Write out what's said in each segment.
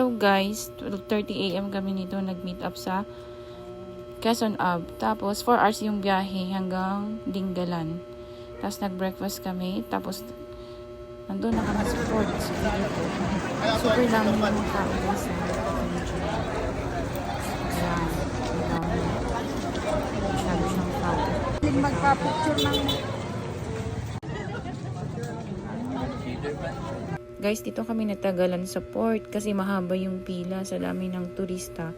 Hello guys, 12:30 AM kami nito nag-meet up sa Quezon Ave. Tapos 4 hours yung biyahe hanggang Dingalan. Tapos nag-breakfast kami. Tapos nandun na kami sa port. Super dami yung tao guys. Ayan. Masyado siyang tao. Magpa-picture ng... Guys, dito kami natagalan sa port kasi mahaba yung pila sa dami ng turista.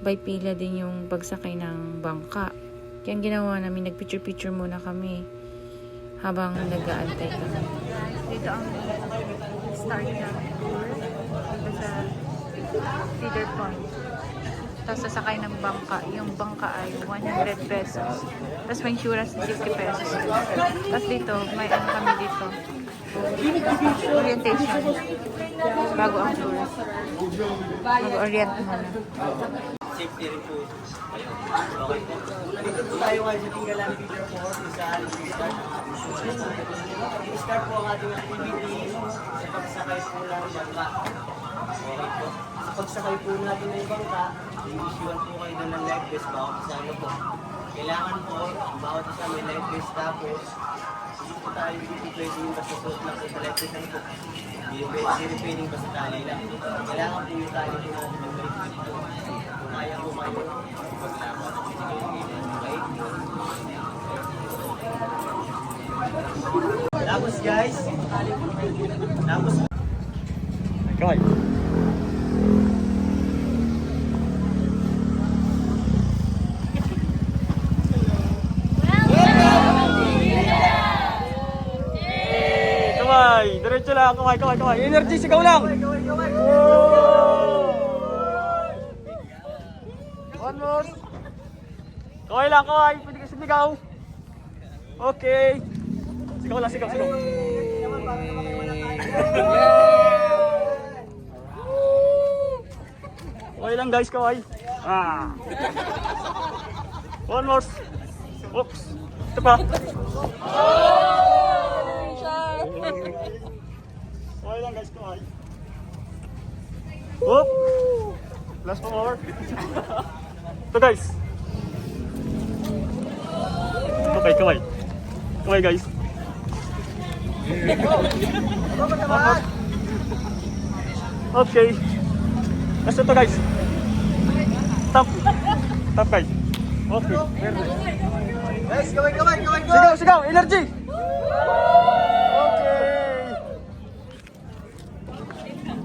By pila din yung pagsakay ng bangka. Kaya ang ginawa namin, nagpicture-picture muna kami habang nag-aantay kami. Dito ang start ng tour dito sa Cedar Point. Tapos sasakay ng bangka. Yung bangka ay 100 pesos. Tapos may insurance 50 pesos. Tapos dito, may ano kami dito. Orientation. Bago ang tour. Mag-orient muna. Safety rin po ito. Okay. Dito po tayo ngayon sa Dingalan Pier 4 sa Alistar. I-start po ang ating activity sa pagsakay po ng bangka. Okay po. Sa pagsakay po natin ng bangka, i-issuean po kayo ng life vest bawat isa ano po. Kailangan po, bawat isa may life vest tapos hindi po tayo pwede yung basta suot lang sa life vest ano po. Hindi pwedeng basta tali lang. Kailangan po yung tali po natin ng life vest po. Kaya po kayo paglaban. Okay? Tapos guys, tapos Kawai. Kawai, diretso lang, kawai. Energy, sigaw lang. One more. Kawai lang, kawai. Pwede ka sumigaw. Okay. Sigaw lang, sigaw. Kawai lang guys, kawai. One more. Oops. Ito pa. Kawai lang guys, kawai. Whoop. Last more. Ito guys. Okay, kawai. Kawai guys. Okay. Last ito guys. Top. Top guys. Okay. guys, kaway. Sigaw. Energy.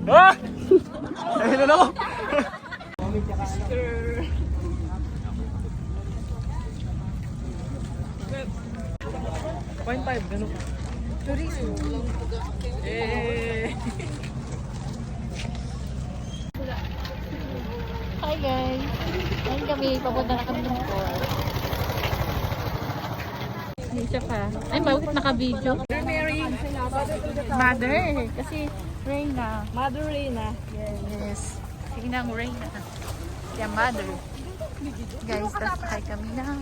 Okay. Ayun na ako. Point 5, ganun. Turismo. Hi guys! Ayun kami, papunta na kami ng port. Hindi siya pa. Ay, bakit naka-video? Mary. Mother! Kasi Reyna. Mother Reyna. Yes. Sinang Reyna. Kaya mother. Guys, tapos sakay kami ng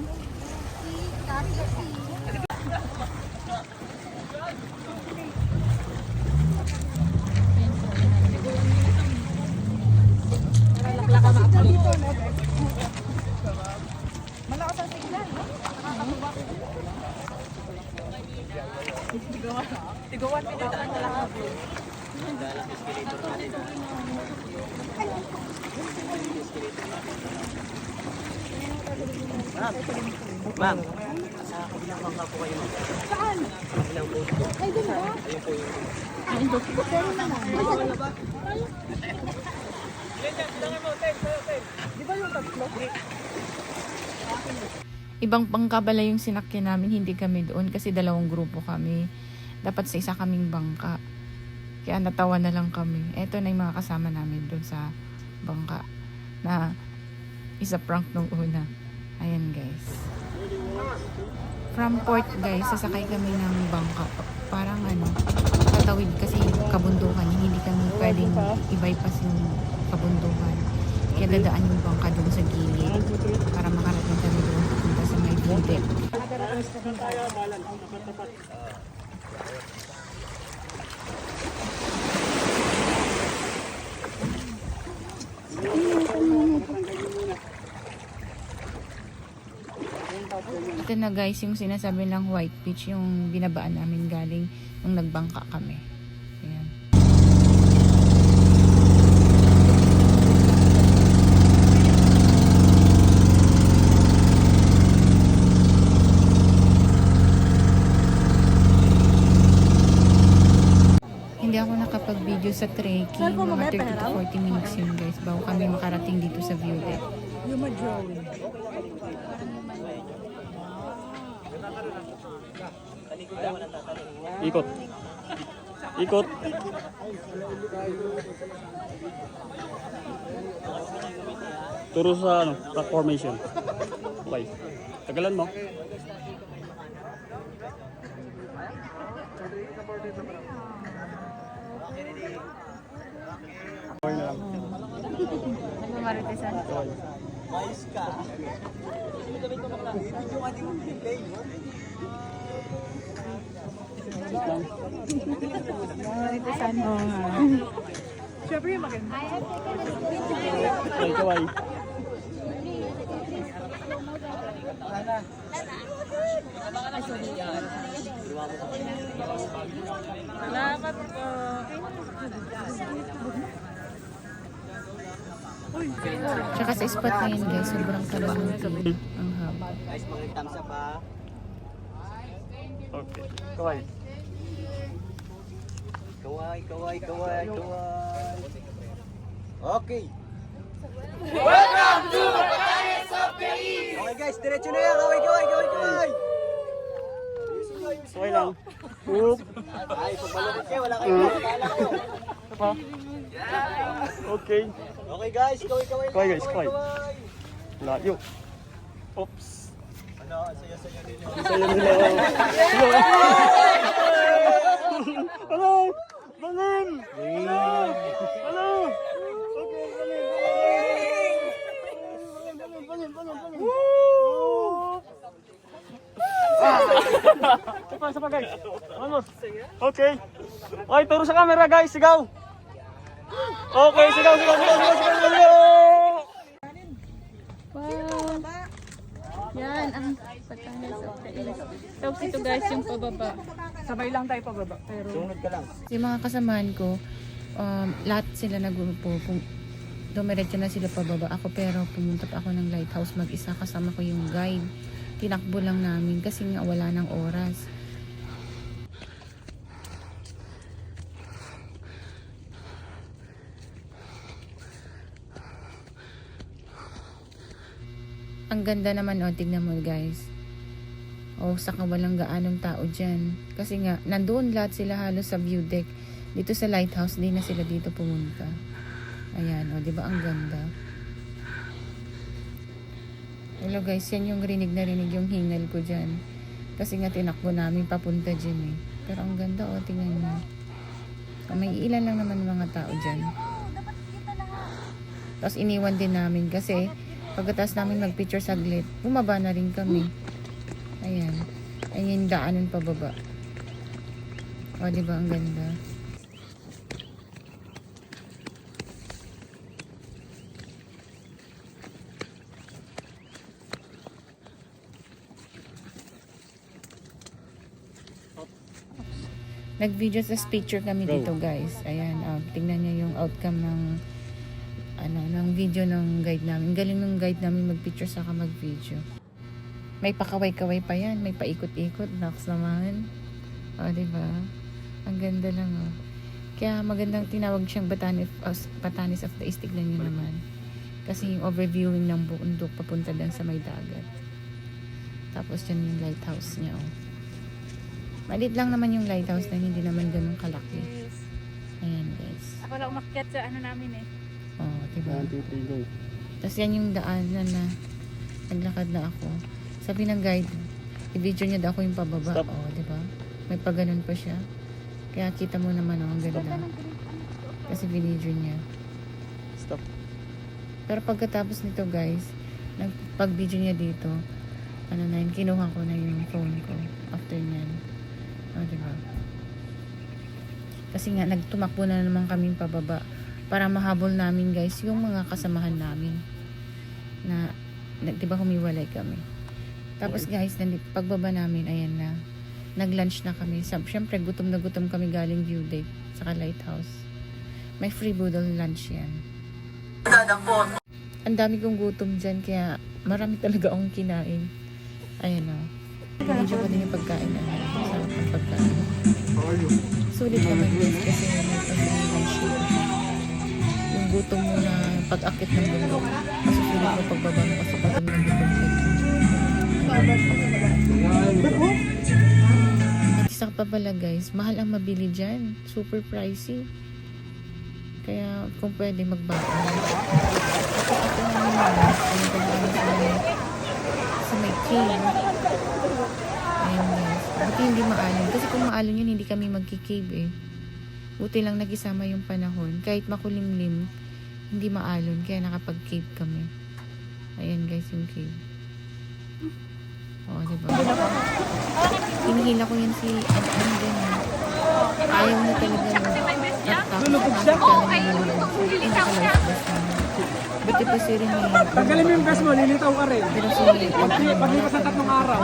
Malakas ang signal, no? Tigawan minutes ang lahat. ma'am, sa kabilang bangka po kayo. Saan? Sa kabilang boat po. Ay, doon ba? Ayun po yung... Pero naman. Di ba yung tatlo? ibang pangkabala yung sinakyan namin, hindi kami doon kasi dalawang grupo kami. Dapat sa isa kaming bangka. Kaya natawa na lang kami. Eto na yung mga kasama namin doon sa bangka na isa prank nung una. Ayan guys. From port guys, sasakay kami ng bangka. Parang patawid kasi kabundukan. Hindi kami pwedeng i-bypass yung kabundukan. Kaya dadaan yung bangka doon sa gilid para makarating kami doon punta sa may deck. Ito na guys, yung sinasabi ng white beach, yung binabaan namin galing nung nagbangka kami. Ayan. Hindi ako nakapag-video sa trekking. Saan po Mga 30 to mabeperaw? 40 minutes yun guys, bago kami makarating dito sa view deck. Yung ma-drawing. Ikot. Ikot. Turo sa ano, rock formation. Okay. Tagalan mo. Okay na lang. Nagmamaritesan. Okay. Mais ka. Yung ating play, no? Wait lang. Maritesan. Oo nga. Siyempre yung maganda. Okay, kaway. Salamat po. Tsaka sa spot na yun guys, sobrang talagang ang haba. Guys, mag-thumbs up ha. Okay. Kaway. Kaway, kaway, kaway, kaway. Okay. Okay guys, diretso na yan. Kaway, kaway, kaway, kaway. Okay lang. Oop. Ay, pagbalunod kayo, wala kayong nakakala ko. Pa. Okay. Okay guys, kaway, kaway. Kaway, guys, kaway. Layo. Oops. Ano, saya-saya din yun. Sa'yo nila. Hello! Balon! Hello! Hello! Okay, balon! Woo! Isa pa guys. Vamos. Okay. Okay, turo sa camera guys. Sigaw. Okay, sigaw. Wow! Yan ang Batanes of the East. Tapos ito guys yung pababa. Sabay lang tayo pababa. Pero Sunod ka lang. Yung mga kasamahan ko, lahat sila nagulupo. Dumiretso na sila pababa. Ako pero pumunta pa ako ng lighthouse mag-isa. Kasama ko yung guide. Tinakbo lang namin kasi nga wala ng oras. Ang ganda naman, tignan mo guys. Saka walang gaanong tao dyan. Kasi nga, nandoon lahat sila halos sa view deck. Dito sa lighthouse, di na sila dito pumunta. Ayan, di ba ang ganda? Hello guys, yan yung rinig na rinig yung hingal ko dyan. Kasi nga tinakbo namin papunta dyan eh. Pero ang ganda, tingnan mo. May ilan lang naman mga tao dyan. Tapos iniwan din namin kasi pagkatapos namin mag-picture saglit, bumaba na rin kami. Ayan. Ayan yung daanan pababa. Diba ang ganda? Nag-video sa picture kami dito guys. Ayan, tingnan niyo yung outcome ng ng video ng guide namin. Galing ng guide namin mag-picture saka mag-video. May pakaway-kaway pa yan. May paikot-ikot. Naks naman. Diba? Ang ganda lang Kaya magandang tinawag siyang Batanes of the East. Tignan nyo naman. Kasi yung overviewing ng bundok papunta lang sa may dagat. Tapos yan yung lighthouse niya Malit lang naman yung lighthouse na hindi naman ganun kalaki. Ayan guys. ako lang umakyat sa namin eh. Diba? 1, 2, 3, go. Tapos yan yung daanan na naglakad na ako. Sabi ng guide, i-video niya daw ako yung pababa. Stop. Diba? May paganon pa siya. Kaya kita mo naman ang ganda. Kasi binidyo niya. Stop. Pero pagkatapos nito guys, pag-video niya dito, kinuha ko na yung phone ko after nyan. Diba? Kasi nga, nagtumakbo na naman kaming pababa para mahabol namin guys yung mga kasamahan namin na diba humiwalay kami. Tapos guys, pagbaba namin, ayan na. Nag-lunch na kami. Siyempre, gutom na gutom kami galing view deck saka lighthouse. May free boodle lunch yan. Ang dami kong gutom dyan, kaya marami talaga akong kinain. Ayan o. Medyo ko din yung pagkain na. Sarap ang pagkain. Sulit naman guys kasi may pagkain lunch yun. Yung gutom mo na pag-akit ng bundok. Masusulit mo pagbaba mo kasi gutom na gutom ka. At isa pa pala guys, mahal ang mabili dyan. Super pricey. Kaya kung pwede magbaon. Tapos ako naman sa may cave. Ayan guys. Buti hindi maalon. Kasi kung maalon yun, hindi kami magki-cave eh. Buti lang nag-isama yung panahon. Kahit makulimlim, hindi maalon. Kaya nakapag-cave kami. Ayan guys yung cave. Oo, diba? Hinihila ko yan si Adam din. Ayaw mo talaga Lulubog siya? Buti pa si Rene. Tanggalin mo yung gas mo, lilitaw ka rin. Pero si Paglipas ng 3 araw.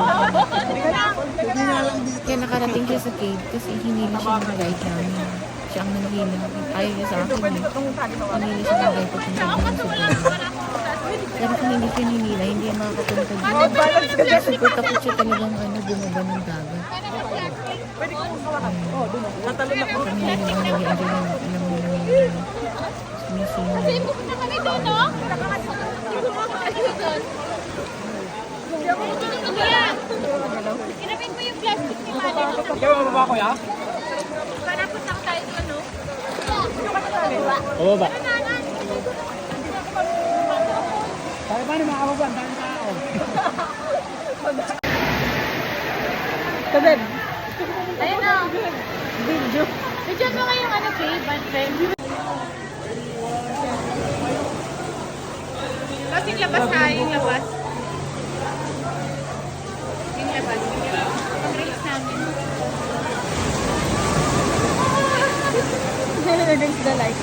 kaya nakarating siya sa cave kasi hinili siya ng guide namin. Siya ang nanghila. Ayaw niya sa akin eh. Hinili siya ng guide papunta doon sa dulo. Pero kung hindi siya hinila, hindi yan makakapunta doon. Kasi super takot siya talagang bumaba ng dagat. Natalon ako. Kami na yung nag-i-enjoy ng alam mo yung sumisingin. Kinapin mo yung plastic ni Mali. Kaya mababa ko ya? Para punta ko tayo doon, no? Oo ba? Kaya ba naman ako ba? Ang dami tao. Tabed. Ayun na. Video. Bidyan mo ngayong cave, bad friend. Tapos yung labas ha, yung labas. Yung labas. Pag-release namin. Against the light.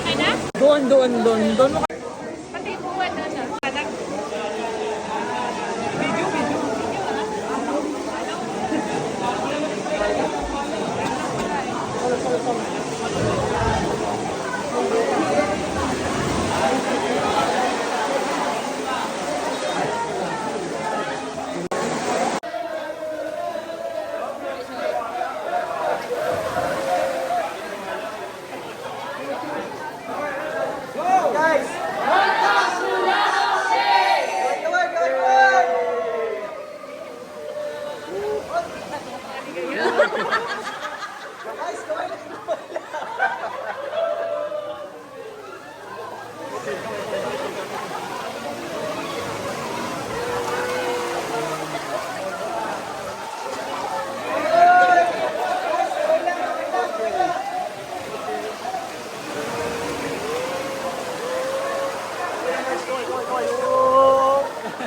Ay na? Doon mo. Pati yung buwan doon, no? Parang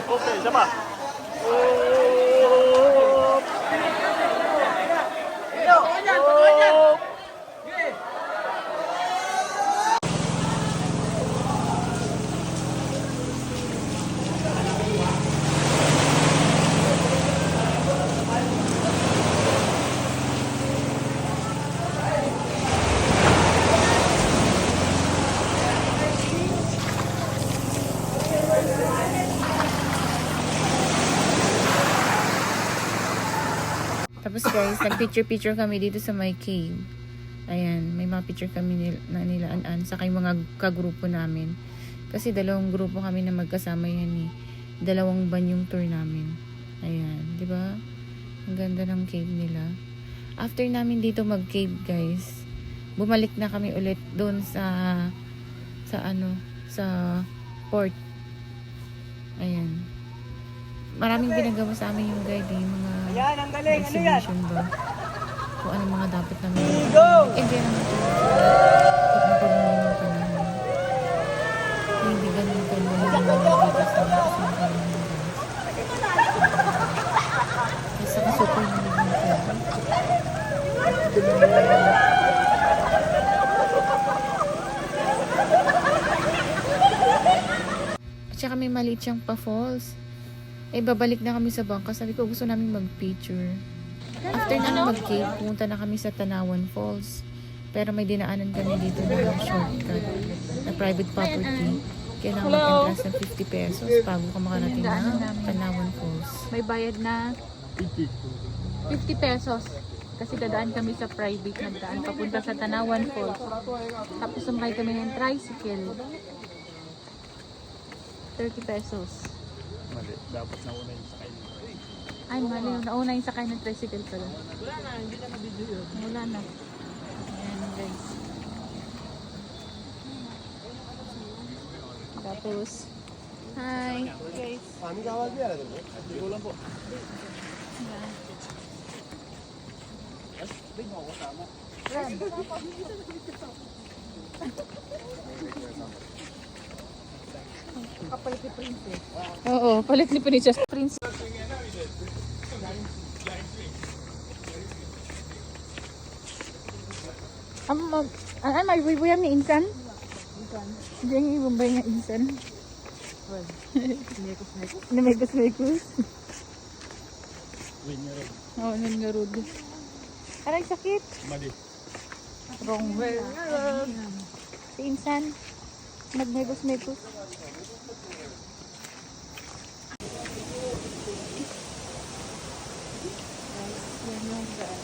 Okay, siya pa. Tapos guys, nag-picture-picture kami dito sa my cave. Ayan, may mga picture kami nila An-An, saka yung mga kagrupo namin. Kasi 2 grupo kami na magkasama yan eh. 2 van yung tour namin. Ayan, di ba? Ang ganda ng cave nila. After namin dito mag-cave guys, bumalik na kami ulit doon sa port. Ayan. Maraming ginagawa sa amin yung guide eh, yung mga Yan, ang galing. Ano yan? exhibition ba? Kung ano mga dapat namin. Go! Enjoy naman ito. Pag napagunin yung panahon. Hindi ganun ka mo yung mga videos na nakasama ng guys. Kasi super nalibang ko. kami maliit siyang pa-falls. Eh, babalik na kami sa bangka. Sabi ko, gusto namin mag-picture. After na mag-cave, pumunta na kami sa Tanawan Falls. Pero may dinaanan kami dito na shortcut na private property. Kailangan mag-entrance ng 50 pesos bago ka makarating na Tanawan Falls. May bayad na 50 pesos. Kasi dadaan kami sa private na daan papunta sa Tanawan Falls. Tapos sumakay kami ng tricycle. 30 pesos. Mali, dapat nauna yung sakay nito. Ay, mali. Nauna yung sakay ng tricycle pala. Wala na, hindi na ka-video yun. Wala na. Ayan guys. Tapos, hi guys. Ikaw lang po. Ayan. Kapalit ni Princess. Oo, palit ni Princess. Princess. Ay, may bubuyan ni Insan? Insan. Hindi ang ibumbay nga Insan. Well, sinekos-nekos. Namekos-mekos. Win niya rin. Oo, nangarod. Aray, sakit. Mali. Wrong. Well, Si Insan, nagmegos-megos. Yan yung daan.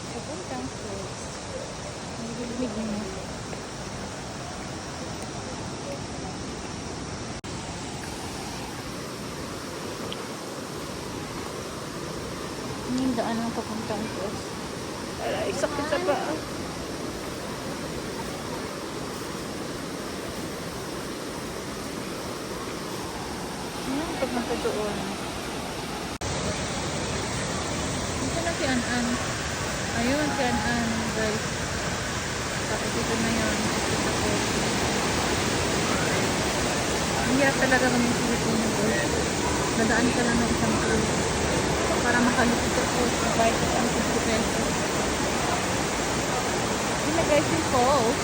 Papuntang falls. Nagigmig mo. Yan yung daan ng papuntang falls. ay, sakit sa paa. Ayan, pag magkadoon. Ito na si An-An. Ayun, si An-An, guys. Tapos ito na yun. Ito po. Ang hirap talaga kami Filipino, guys. Dadaan ka lang ng isang crew para makalipit sa falls. Kahit ang 50 pesos. Yun na guys yung falls.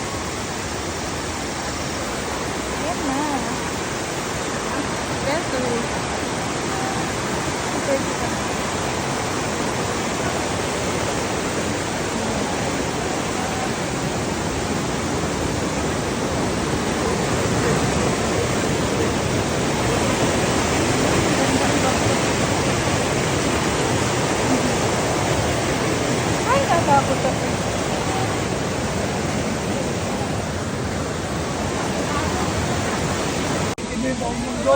Ayan na. Pesos. Ay, natakot ako. Hindi ba ang mundo?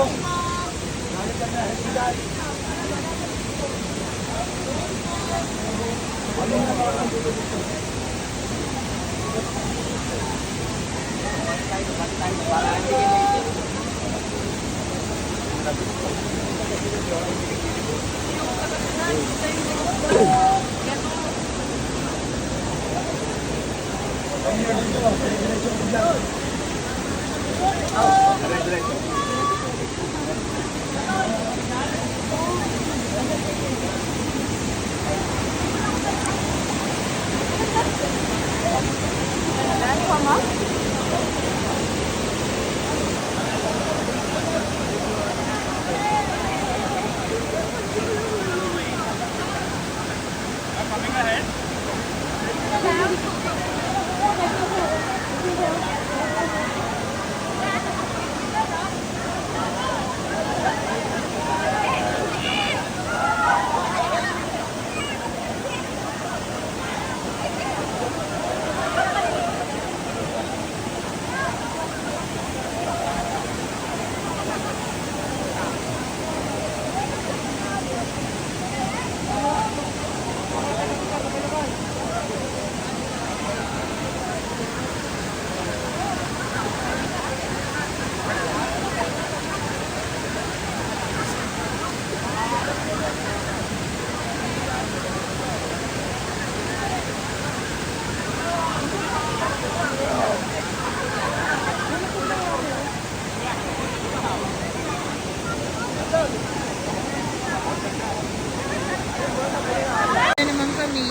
Na naman kami.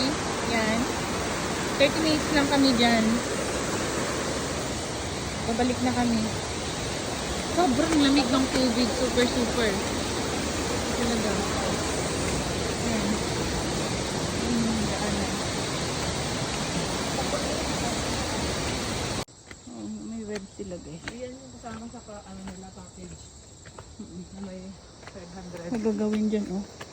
Yan. 30 minutes lang kami dyan. Babalik na kami. Sobrang lamig ng tubig. Super, super. Talaga. Ayan. Yung daanan. Oh, may web sila guys. Yan yung kasama sa ano nila package. Na may 500. Magagawin dyan oh.